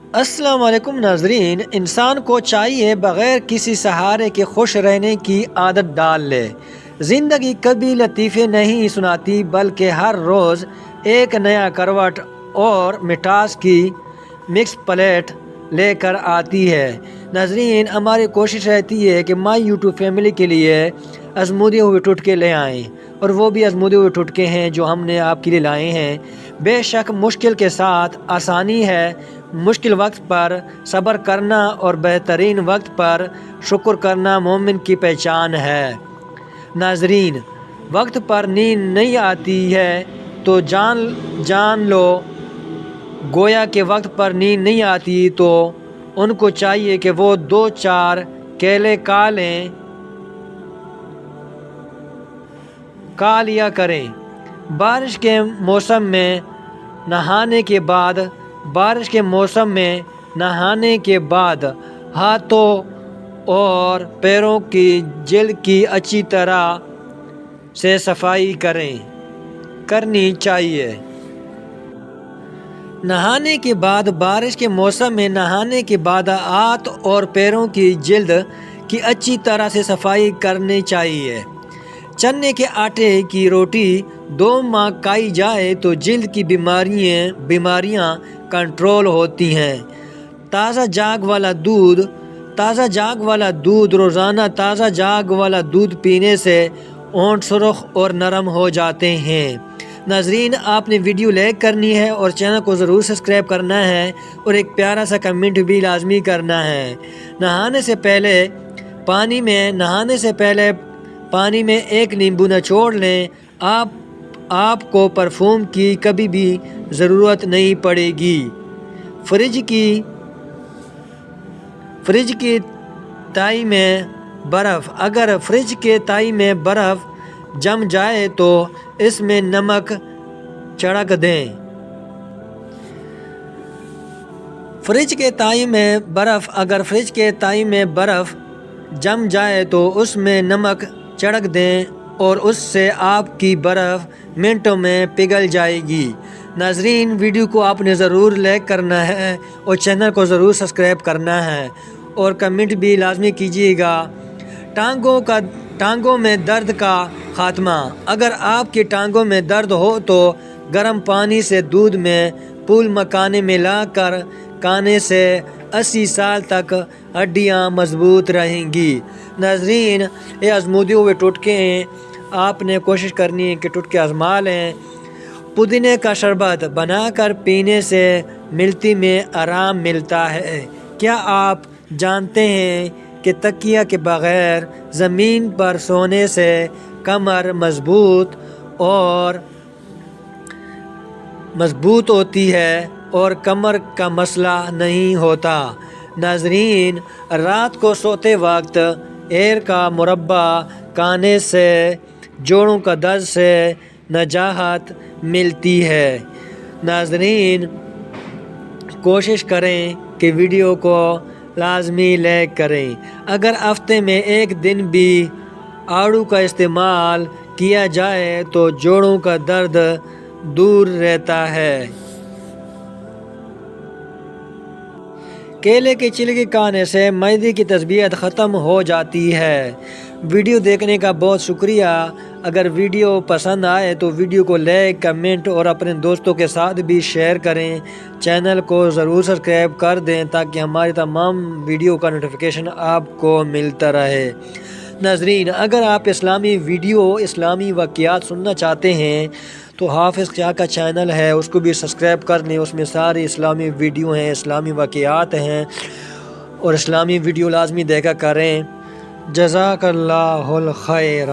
السلام علیکم ناظرین، انسان کو چاہیے بغیر کسی سہارے کے خوش رہنے کی عادت ڈال لے۔ زندگی کبھی لطیفے نہیں سناتی بلکہ ہر روز ایک نیا کروٹ اور مٹھاس کی مکس پلیٹ لے کر آتی ہے۔ ناظرین، ہماری کوشش رہتی ہے کہ مائی یوٹیوب فیملی کے لیے آزمودے ہوئے ٹوٹکے لے آئیں، اور وہ بھی آزمودے ہوئے ٹوٹکے ہیں جو ہم نے آپ کے لیے لائے ہیں۔ بے شک مشکل کے ساتھ آسانی ہے، مشکل وقت پر صبر کرنا اور بہترین وقت پر شکر کرنا مومن کی پہچان ہے۔ ناظرین، وقت پر نیند نہیں آتی ہے تو جان لو، گویا کہ وقت پر نیند نہیں آتی تو ان کو چاہیے کہ وہ 2-4 کیلے کھا لیا کریں۔ بارش کے موسم میں نہانے کے بعد ہاتھوں اور پیروں کی جلد کی اچھی طرح سے صفائی کرنی چاہیے۔ بارش کے موسم میں نہانے کے بعد ہاتھ اور پیروں کی جلد کی اچھی طرح سے صفائی کرنی چاہیے۔ چنے کے آٹے کی روٹی 2 ماہ کھائی جائے تو جلد کی بیماریاں کنٹرول ہوتی ہیں۔ تازہ جاگ والا دودھ روزانہ تازہ جاگ والا دودھ پینے سے ہونٹ سرخ اور نرم ہو جاتے ہیں۔ ناظرین، آپ نے ویڈیو لائک کرنی ہے اور چینل کو ضرور سبسکرائب کرنا ہے اور ایک پیارا سا کمنٹ بھی لازمی کرنا ہے۔ نہانے سے پہلے پانی میں 1 نیمبو نچوڑ لیں۔ آپ کو پرفیوم کی کبھی بھی ضرورت نہیں پڑے گی۔ فریج کی تہائی میں برف اگر فریج کے تہائی میں برف جم جائے تو اس میں نمک چھڑک دیں۔ اگر فریج کے تہائی میں برف جم جائے تو اس میں نمک چھڑک دیں اور اس سے آپ کی برف منٹوں میں پگھل جائے گی۔ ناظرین، ویڈیو کو آپ نے ضرور لائک کرنا ہے اور چینل کو ضرور سبسکرائب کرنا ہے اور کمنٹ بھی لازمی کیجیے گا۔ ٹانگوں میں درد کا خاتمہ اگر آپ کی ٹانگوں میں درد ہو تو گرم پانی سے دودھ میں پھول مکھانے ملا کر کھانے سے 80 سال تک ہڈیاں مضبوط رہیں گی۔ ناظرین، یہ آزمودے ہوئے ٹوٹکے ہیں، آپ نے کوشش کرنی ہے کہ ٹوٹکے آزما لیں۔ پودینے کا شربت بنا کر پینے سے ملتی میں آرام ملتا ہے۔ کیا آپ جانتے ہیں کہ تکیہ کے بغیر زمین پر سونے سے کمر مضبوط ہوتی ہے اور کمر کا مسئلہ نہیں ہوتا؟ ناظرین، رات کو سوتے وقت ہیر کا مربع کھانے سے جوڑوں کا درد سے نجات ملتی ہے۔ ناظرین، کوشش کریں کہ ویڈیو کو لازمی لائک کریں۔ اگر ہفتے میں 1 دن بھی آڑو کا استعمال کیا جائے تو جوڑوں کا درد دور رہتا ہے۔ کیلے کے چھلکے کھانے سے معدے کی تسبیحات ختم ہو جاتی ہے۔ ویڈیو دیکھنے کا بہت شکریہ۔ اگر ویڈیو پسند آئے تو ویڈیو کو لائک، کمنٹ اور اپنے دوستوں کے ساتھ بھی شیئر کریں۔ چینل کو ضرور سبسکرائب کر دیں تاکہ ہماری تمام ویڈیو کا نوٹیفیکیشن آپ کو ملتا رہے۔ ناظرین، اگر آپ اسلامی واقعات سننا چاہتے ہیں تو حافظ کیا کا چینل ہے، اس کو بھی سبسکرائب کر لیں۔ اس میں ساری اسلامی ویڈیو ہیں، اسلامی واقعات ہیں اور اسلامی ویڈیو لازمی دیکھا کریں۔ جزاک اللہ الخیر۔